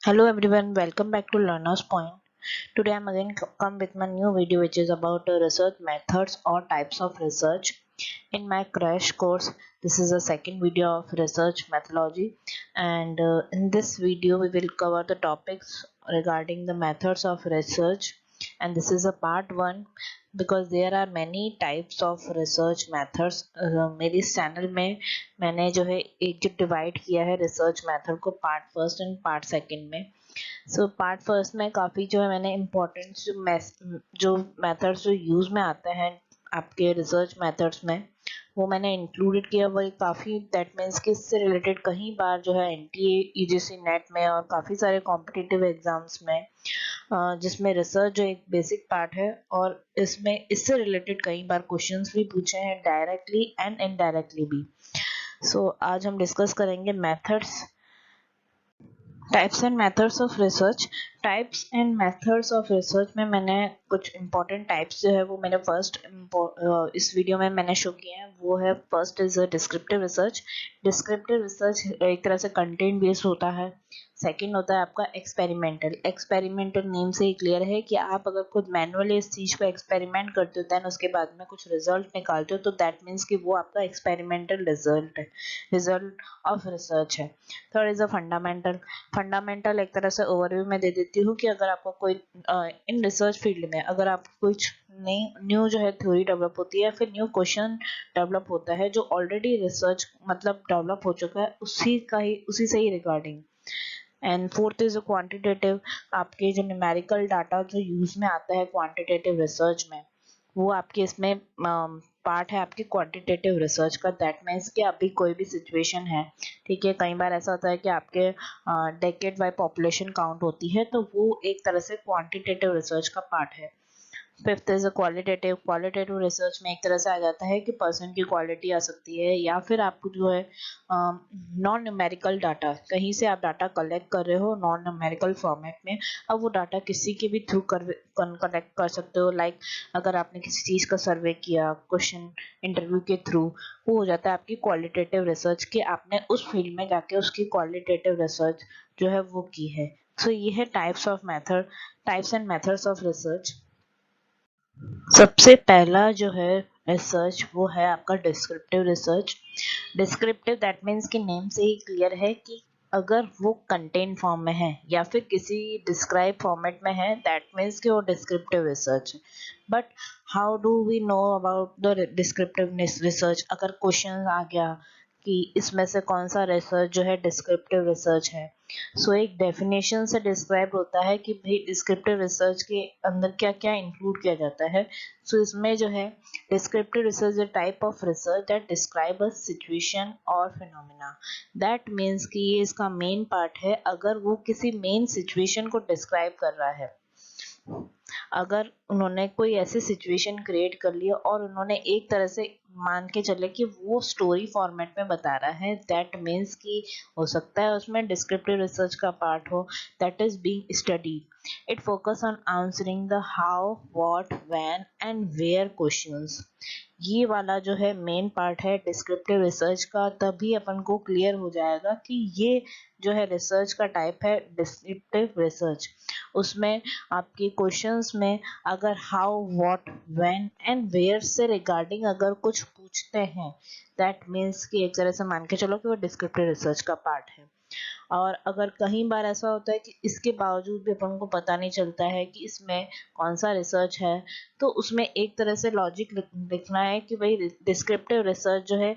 Hello everyone, welcome back to Learner's Point. Today I'm again come with my new video which is about research methods or types of research. In my crash course, this is the second video of research methodology, and in this video we will cover the topics regarding the methods of research, and this is a part 1 because there are many types of research methods. मेरी इस channel में मैंने जो है एक जो divide किया है रिसर्च मेथड को part first and part second में। पार्ट फर्स्ट में काफ़ी जो है मैंने इम्पोर्टेंट जो मेथड्स जो यूज़ में आते हैं आपके रिसर्च मेथड्स में वो मैंने इंक्लूडेड किया। वही काफ़ी दैट मीन्स कि इससे रिलेटेड कई बार जो है एनटीए यूजीसी नेट में और काफ़ी सारे कॉम्पिटिटिव एग्जाम्स में जिसमें रिसर्च जो एक बेसिक पार्ट है और इसमें इससे रिलेटेड कई बार क्वेश्चंस भी पूछे हैं डायरेक्टली एंड इनडायरेक्टली भी। आज हम डिस्कस करेंगे methods, types and methods of research. Types and methods of research में मैंने कुछ इंपॉर्टेंट टाइप्स जो है वो मैंने इस वीडियो में मैंने शो किए हैं। वो है first is descriptive research. Descriptive research एक तरह से कंटेंट बेस्ड होता है। सेकंड होता है आपका एक्सपेरिमेंटल। एक्सपेरिमेंटल नेम से ही क्लियर है कि आप अगर खुद मैनुअली इस चीज़ को एक्सपेरिमेंट करते हो दैन उसके बाद में कुछ रिजल्ट निकालते हो तो दैट मीन्स कि वो आपका एक्सपेरिमेंटल रिजल्ट है, रिजल्ट ऑफ रिसर्च है। Third is a fundamental. Fundamental एक तरह से ओवरव्यू में दे देती हूँ कि अगर आपको कोई इन रिसर्च फील्ड में अगर आप कुछ नई न्यू जो है थ्योरी डेवलप होती है या फिर न्यू क्वेश्चन डेवलप होता है जो ऑलरेडी रिसर्च मतलब डेवलप हो चुका है उसी से ही regarding. And fourth is quantitative. आपके जो न्यूमेरिकल डाटा जो यूज में आता है क्वांटिटेटिव रिसर्च में वो आपके इसमें पार्ट है आपकी क्वांटिटेटिव रिसर्च का। दैट मीन्स कि अभी कोई भी सिचुएशन है, ठीक है, कई बार ऐसा होता है कि आपके डेकेड वाइज पॉपुलेशन काउंट होती है तो वो एक तरह से क्वांटिटेटिव रिसर्च का पार्ट है। Fifth is a qualitative. Qualitative research में एक तरह से आ जाता है कि पर्सन की क्वालिटी आ सकती है या फिर आपको जो है नॉन न्यूमेरिकल डाटा, कहीं से आप डाटा कलेक्ट कर रहे हो नॉन न्यूमेरिकल फॉर्मेट में। अब वो डाटा किसी के भी थ्रू कलेक्ट कर सकते हो। लाइक अगर आपने किसी चीज़ का सर्वे किया क्वेश्चन इंटरव्यू के थ्रू, वो हो जाता है आपकी क्वालिटेटिव रिसर्च कि आपने उस फील्ड में जाके उसकी क्वालिटेटिव रिसर्च जो है वो की है। सो ये है types of method, types and methods of research. सबसे पहला जो है रिसर्च वो है आपका descriptive research. Descriptive that means कि नेम से ही क्लियर है कि अगर वो कंटेंट फॉर्म में है या फिर किसी डिस्क्राइब फॉर्मेट में है दैट मीन्स कि वो डिस्क्रिप्टिव रिसर्च है। But how do we know about the descriptive research? अगर क्वेश्चन आ गया कि इसमें से कौन सा रिसर्च जो है डिस्क्रिप्टिव रिसर्च है, सो एक डेफिनेशन से डिस्क्राइब होता है कि भाई डिस्क्रिप्टिव रिसर्च के अंदर क्या क्या इंक्लूड किया जाता है। सो इसमें जो है descriptive research is type of research that describe a situation और फिनोमेना। दैट मीन्स कि ये इसका मेन पार्ट है अगर वो किसी मेन सिचुएशन को डिस्क्राइब कर रहा है। अगर उन्होंने कोई ऐसी सिचुएशन क्रिएट कर ली और उन्होंने एक तरह से मान के चले कि वो स्टोरी फॉर्मेट में बता रहा है, दैट मीन्स कि हो सकता है उसमें डिस्क्रिप्टिव रिसर्च का पार्ट हो that is being studied. It focus on answering the how what when and where questions. ये वाला जो है मेन पार्ट है डिस्क्रिप्टिव रिसर्च का। तभी अपन को क्लियर हो जाएगा कि ये जो है रिसर्च का टाइप है डिस्क्रिप्टिव रिसर्च। उसमें आपके क्वेश्चंस में अगर how what when and where से रिगार्डिंग अगर कुछ पूछते हैं दैट मीन्स कि एक तरह से मान के चलो कि वो डिस्क्रिप्टिव रिसर्च का पार्ट है। और अगर कहीं बार ऐसा होता है कि इसके बावजूद भी अपन को पता नहीं चलता है कि इसमें कौन सा रिसर्च है, तो उसमें एक तरह से लॉजिक लिखना है कि भाई डिस्क्रिप्टिव रिसर्च जो है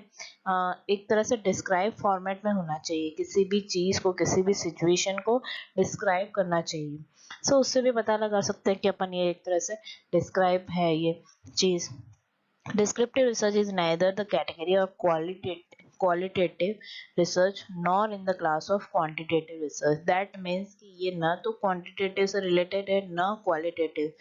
एक तरह से डिस्क्राइब फॉर्मेट में होना चाहिए, किसी भी चीज़ को किसी भी सिचुएशन को डिस्क्राइब करना चाहिए। उससे भी पता लगा सकते हैं कि अपन ये एक तरह से डिस्क्राइब है ये चीज़। Descriptive research is neither the category of qualitative research nor in the class of quantitative research. That means कि ये ना तो quantitative से related है ना qualitative।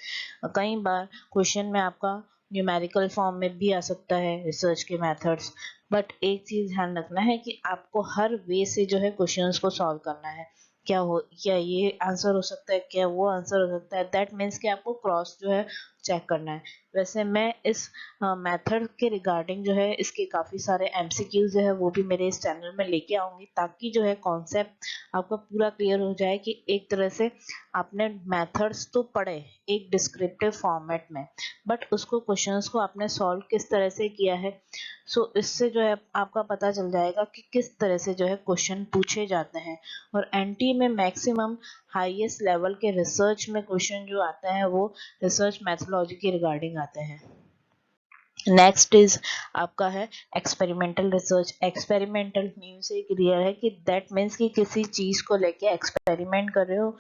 कई बार क्वेश्चन में आपका न्यूमेरिकल फॉर्म में भी आ सकता है रिसर्च के मेथड्स, बट एक चीज़ ध्यान रखना है कि आपको हर वे से जो है क्वेश्चंस को सॉल्व करना है। क्या ये आंसर हो सकता है, क्या वो आंसर हो सकता है, दैट मीन्स कि आपको क्रॉस जो है चेक करना है। वैसे मैं इस मेथड के रिगार्डिंग जो है इसके काफ़ी सारे एमसीक्यूज जो है वो भी मेरे इस चैनल में लेके आऊँगी, ताकि जो है कॉन्सेप्ट आपका पूरा क्लियर हो जाए कि एक तरह से आपने मेथड्स तो पढ़े एक डिस्क्रिप्टिव फॉर्मेट में, बट उसको क्वेश्चंस को आपने सॉल्व किस तरह से किया है। सो इससे जो है आपका पता चल जाएगा कि किस तरह से जो है क्वेश्चन पूछे जाते हैं। और एनटी में मैक्सिमम हाईएस्ट लेवल के रिसर्च में क्वेश्चन जो आते हैं वो रिसर्च मैथोलॉजी के रिगार्डिंग आते हैं। नेक्स्ट इज आपका है एक्सपेरिमेंटल रिसर्च। एक्सपेरिमेंटल मीन से क्लियर है कि दैट मीन्स कि किसी चीज को लेके एक्सपेरिमेंट कर रहे हो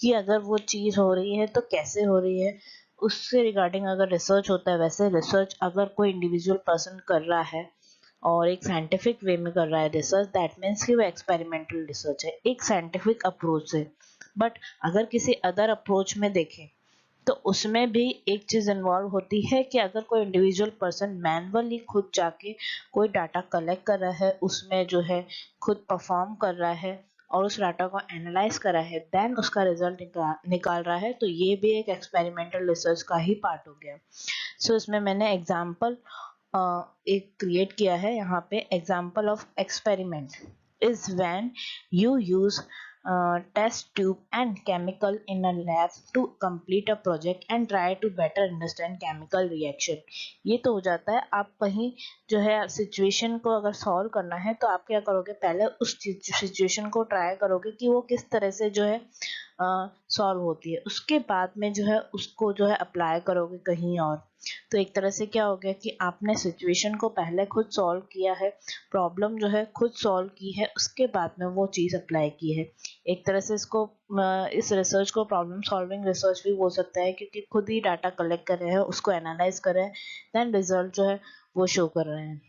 कि अगर वो चीज हो रही है तो कैसे हो रही है, उससे रिगार्डिंग अगर रिसर्च होता है। वैसे रिसर्च अगर कोई इंडिविजुअल पर्सन कर रहा है और एक साइंटिफिक वे में कर रहा है रिसर्च, दैट मीन्स कि वो एक्सपेरिमेंटल रिसर्च है एक साइंटिफिक अप्रोच से। बट अगर किसी अदर अप्रोच में देखें तो उसमें भी एक चीज इन्वॉल्व होती है कि अगर कोई इंडिविजुअल पर्सन मैनुअली खुद जाके कोई डाटा कलेक्ट कर रहा है, उसमें जो है खुद परफॉर्म कर रहा है और उस डाटा को एनालाइज कर रहा है, देन उसका रिजल्ट निकाल रहा है, तो ये भी एक एक्सपेरिमेंटल रिसर्च का ही पार्ट हो गया। सो इसमें मैंने एग्जाम्पल एक क्रिएट किया है यहाँ पे। Example of experiment is when you use test tube and chemical in a lab to complete a project and try to better understand chemical reaction। ये तो हो जाता है आप कहीं जो है सिचुएशन को अगर सॉल्व करना है तो आप क्या करोगे, पहले उस सिचुएशन को ट्राई करोगे कि वो किस तरह से जो है सॉल्व होती है, उसके बाद में जो है उसको जो है अप्लाई करोगे कहीं और। तो एक तरह से क्या हो गया कि आपने सिचुएशन को पहले खुद सॉल्व किया है, प्रॉब्लम जो है खुद सॉल्व की है, उसके बाद में वो चीज़ अप्लाई की है। एक तरह से इसको इस रिसर्च को प्रॉब्लम सॉल्विंग रिसर्च भी बोल सकता है, क्योंकि खुद ही डाटा कलेक्ट कर रहे हैं, उसको एनालाइज कर रहे हैं, देन रिजल्ट जो है वो शो कर रहे हैं।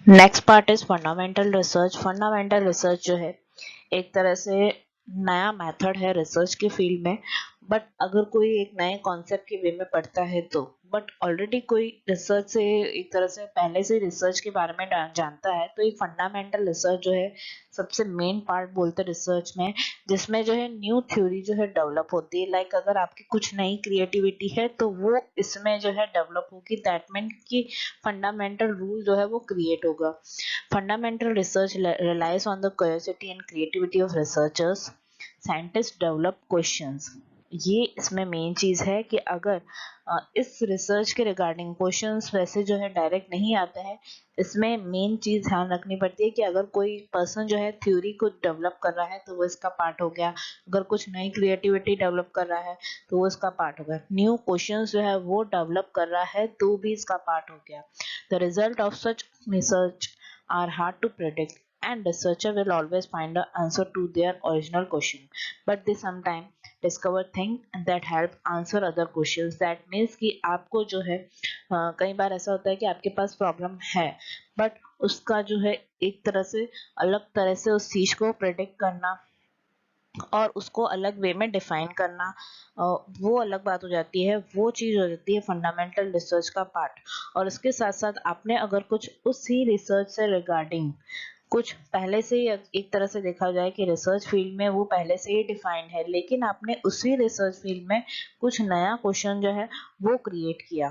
Next part is fundamental research. Fundamental research जो है एक तरह से नया मेथड है रिसर्च के फील्ड में, बट अगर कोई एक नए कॉन्सेप्ट के वे में पढ़ता है तो, बट ऑलरेडी कोई रिसर्च से एक तरह से पहले से रिसर्च के बारे में जानता है, तो एक फंडामेंटल रिसर्च जो है सबसे मेन पार्ट बोलते हैं रिसर्च में, जिसमें जो है न्यू थ्योरी जो है डेवलप होती है। लाइक अगर आपकी कुछ नई क्रिएटिविटी है तो वो इसमें जो है डेवलप होगी, दैट मीन की फंडामेंटल रूल जो है वो क्रिएट होगा। Fundamental research relies on the curiosity and creativity of researchers। Scientist develop questions, ये इसमें मेन चीज है कि अगर इस रिसर्च के रिगार्डिंग क्वेश्चंस वैसे जो है डायरेक्ट नहीं आते हैं, इसमें मेन चीज ध्यान रखनी पड़ती है कि अगर कोई पर्सन जो है थ्योरी को डेवलप कर रहा है तो वो इसका पार्ट हो गया, अगर कुछ नई क्रिएटिविटी डेवलप कर रहा है तो वो इसका पार्ट हो गया, न्यू क्वेश्चंस जो है वो डेवलप कर रहा है तो भी इसका पार्ट हो गया। The result of such research are hard to predict, and researcher will always find an answer to their original question, but they sometimes discover things that help answer other questions। that means कि आपको जो है कई बार ऐसा होता है कि आपके पास प्रॉब्लम है, बट उसका जो है एक तरह से अलग तरह से उस चीज को प्रेडिक्ट करना और उसको अलग वे में डिफाइन करना, वो अलग बात हो जाती है, वो चीज़ हो जाती है फंडामेंटल रिसर्च का पार्ट। और इसके साथ साथ आपने अगर कुछ उसी रिसर्च से रिगार्डिंग कुछ पहले से ही एक तरह से देखा जाए कि रिसर्च फील्ड में वो पहले से ही डिफाइंड है, लेकिन आपने उसी रिसर्च फील्ड में कुछ नया क्वेश्चन जो है वो क्रिएट किया,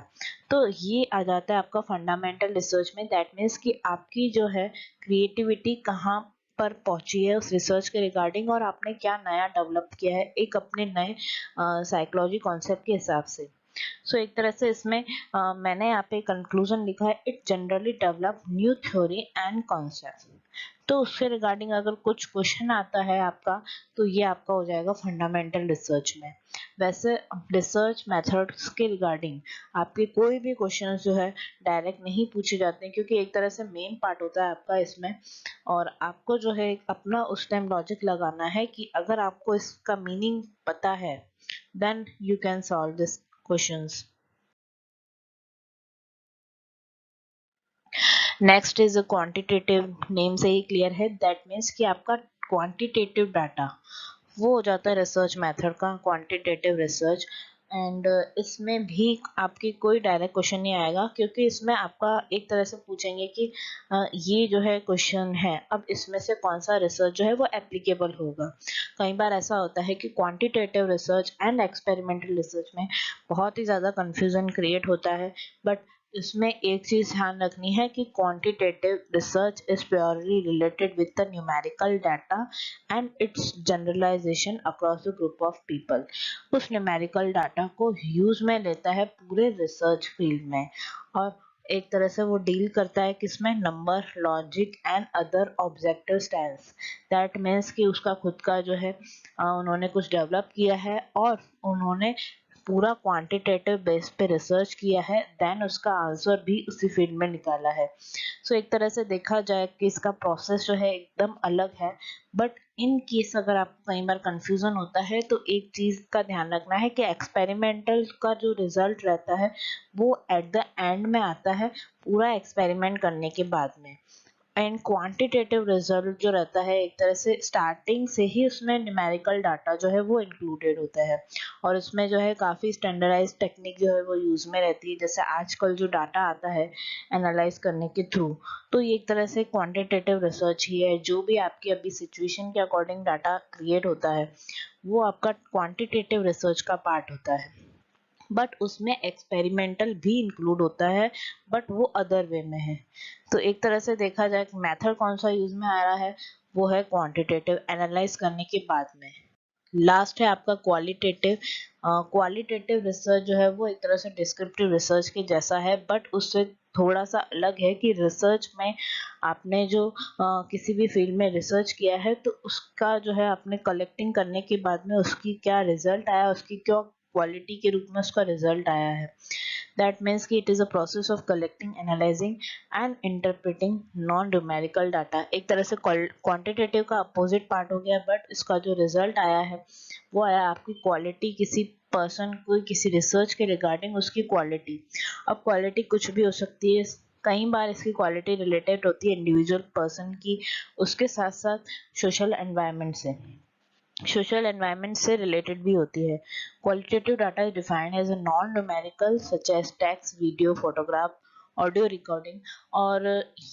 तो ये आ जाता है आपका फंडामेंटल रिसर्च में। दैट मीन्स कि आपकी जो है क्रिएटिविटी कहाँ पर पहुंची है उस रिसर्च के रिगार्डिंग, और आपने क्या नया डेवलप किया है एक अपने नए साइकोलॉजी कॉन्सेप्ट के हिसाब से। सो एक तरह से इसमें मैंने यहाँ पे कंक्लूजन लिखा है, it generally develop new theory and concept. तो उससे रिगार्डिंग अगर कुछ क्वेश्चन आता है आपका, तो ये आपका हो जाएगा फंडामेंटल रिसर्च में। वैसे रिसर्च मेथड्स के रिगार्डिंग आपके कोई भी क्वेश्चन जो है डायरेक्ट नहीं पूछे जाते हैं, क्योंकि एक तरह से मेन पार्ट होता है आपका इसमें, और आपको जो है अपना उस टाइम लॉजिक लगाना है कि अगर आपको इसका मीनिंग पता है, then you can solve this questions। Next is quantitative, name से ही क्लियर है, दैट मीन्स कि आपका क्वांटिटेटिव डाटा वो हो जाता है रिसर्च मेथड का क्वांटिटेटिव रिसर्च। एंड इसमें भी आपके कोई डायरेक्ट क्वेश्चन नहीं आएगा, क्योंकि इसमें आपका एक तरह से पूछेंगे कि ये जो है क्वेश्चन है, अब इसमें से कौन सा रिसर्च जो है वो एप्लीकेबल होगा। कई बार ऐसा होता है कि quantitative research and experimental research में बहुत ही ज़्यादा कंफ्यूजन क्रिएट होता है, बट इसमें एक चीज ध्यान रखनी है कि quantitative research is purely related with the numerical data and its generalization across the group of people. उस न्यूमेरिकल डाटा को यूज में लेता है पूरे रिसर्च फील्ड में, और एक तरह से वो डील करता है किसमें, number, logic and other objective styles. That means कि उसका खुद का जो है उन्होंने कुछ डेवलप किया है और उन्होंने पूरा क्वांटिटेटिव बेस पे रिसर्च किया है, देन उसका आंसर भी उसी फील्ड में निकाला है। सो एक तरह से देखा जाए कि इसका प्रोसेस जो है एकदम अलग है, बट इन केस अगर आपको कई बार कंफ्यूजन होता है तो एक चीज का ध्यान रखना है कि एक्सपेरिमेंटल का जो रिजल्ट रहता है वो एट द एंड में आता है, पूरा एक्सपेरिमेंट करने के बाद में। एंड क्वांटिटेटिव रिजल्ट जो रहता है एक तरह से स्टार्टिंग से ही उसमें न्यूमेरिकल डाटा जो है वो इंक्लूडेड होता है, और उसमें जो है काफ़ी स्टैंडर्डाइज टेक्निक जो है वो यूज़ में रहती है, जैसे आजकल जो डाटा आता है एनालाइज करने के थ्रू। तो ये एक तरह से क्वांटिटेटिव रिसर्च ही है, जो भी आपकी अभी सिचुएशन के अकॉर्डिंग डाटा क्रिएट होता है वो आपका क्वांटिटेटिव रिसर्च का पार्ट होता है। बट उसमें एक्सपेरिमेंटल भी इंक्लूड होता है, बट वो अदर वे में है। तो एक तरह से देखा जाए मेथड कौन सा यूज में आ रहा है, वो है क्वांटिटेटिव एनालाइज करने के बाद में। लास्ट है आपका क्वालिटेटिव। क्वालिटेटिव रिसर्च जो है वो एक तरह से डिस्क्रिप्टिव रिसर्च के जैसा है, बट उससे थोड़ा सा अलग है कि रिसर्च में आपने जो किसी भी फील्ड में रिसर्च किया है तो उसका जो है आपने कलेक्टिंग करने के बाद में उसकी क्या रिजल्ट आया, उसकी क्या क्वालिटी के रूप में उसका रिजल्ट आया है। दैट मीन्स कि it is a process of collecting, analysing and interpreting non numerical data. एक तरह से क्वांटिटेटिव का अपोजिट पार्ट हो गया, बट इसका जो रिजल्ट आया है वो आया आपकी क्वालिटी, किसी पर्सन को किसी रिसर्च के रिगार्डिंग उसकी क्वालिटी। अब क्वालिटी कुछ भी हो सकती है, कई बार इसकी क्वालिटी रिलेटेड होती है इंडिविजुअल पर्सन की, उसके साथ साथ सोशल एनवायरनमेंट से रिलेटेड भी होती है। Qualitative data is defined as a non numerical such as text, video, photograph, audio recording. और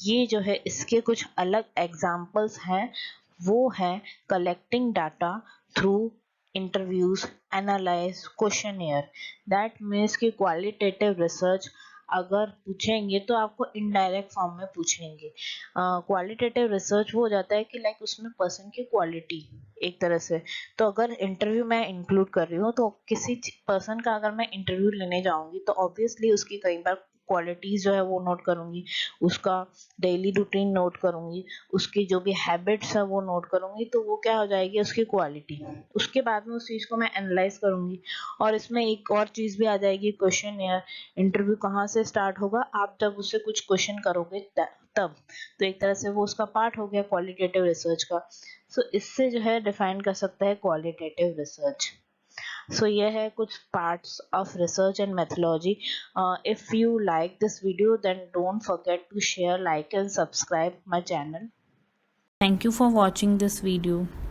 ये जो है इसके कुछ अलग एग्जाम्पल्स हैं, वो है collecting data through interviews, analyse, questionnaire. That means कि क्वालिटेटिव रिसर्च अगर पूछेंगे तो आपको इनडायरेक्ट फॉर्म में पूछेंगे। क्वालिटेटिव रिसर्च वो हो जाता है कि लाइक उसमें पर्सन की क्वालिटी एक तरह से। तो अगर इंटरव्यू मैं इंक्लूड कर रही हूँ तो किसी पर्सन का अगर मैं इंटरव्यू लेने जाऊंगी तो ऑब्वियसली उसकी कई बार क्वालिटीज जो है वो नोट करूंगी, उसका डेली रूटीन नोट करूंगी, उसकी जो भी हैबिट्स है वो नोट करूंगी, तो वो क्या हो जाएगी उसकी क्वालिटी। उसके बाद में उस चीज को मैं एनालाइज करूंगी, और इसमें एक और चीज भी आ जाएगी, क्वेश्चन एयर। इंटरव्यू कहाँ से स्टार्ट होगा, आप जब उससे कुछ क्वेश्चन करोगे तब। तो एक तरह से वो उसका पार्ट हो गया क्वालिटेटिव रिसर्च का। सो इससे जो है डिफाइन कर सकता है क्वालिटेटिव रिसर्च। सो ये है कुछ parts of research and methodology. If you like this video, then don't forget to share, like and subscribe my channel. Thank you for watching this video.